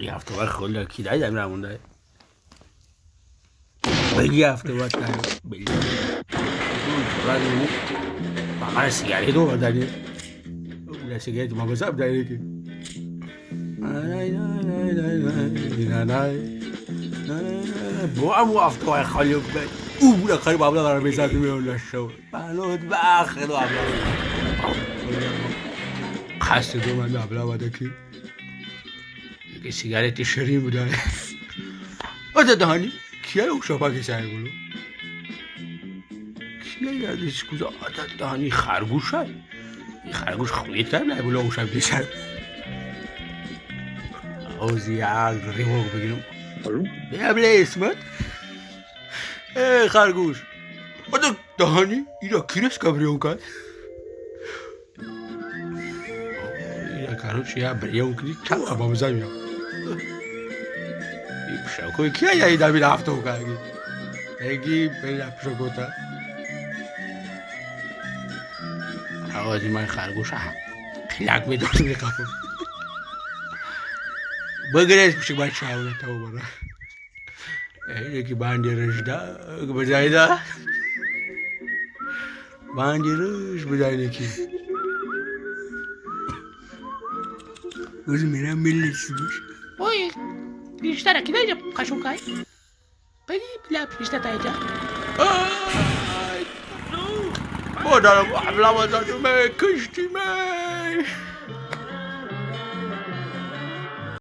یه هفته بعد خیلی کی دایی داریم رمونده بگی هفته بعد داریم بگی من سیگاری دو برداری بوده سیگاری ما بزرگ داری که با هم هفته های خالی بگی او بوده خیلی بابلا دارم بیزد میرون لشو بلود بخیر و بابلا خسته دو من بابلا بوده که یکی سیگارتی شیرین بوده آده دهانی کیه او شاپاکی سر گلو کیه یادش کجا آده دهانی خرگوش های این خرگوش خویت کرد نه بولا او شب دیشن آوزی عقل ریموگ بگیرم بله اسمت خرگوش آده دهانی اینا کیرس کبریون کرد اینا خرگوش یا بریون کردی کم خبا بزنیم این پشاکوی کیه یا اینا بین هفته او کردی بگی بین پشاکوتا آوازی من خرگوش خلاق میدونی میخوام بگرش میشه باید شاونه تا برا اینه که باندی رشده بجایی دا باندی رش بجایی نکی اوزی میرم ملیسی بوش اوی بیشتر اکی دایجا قشون کای بگی بلا بیشتر دایجا مادرم حمله وزدی می کشتی می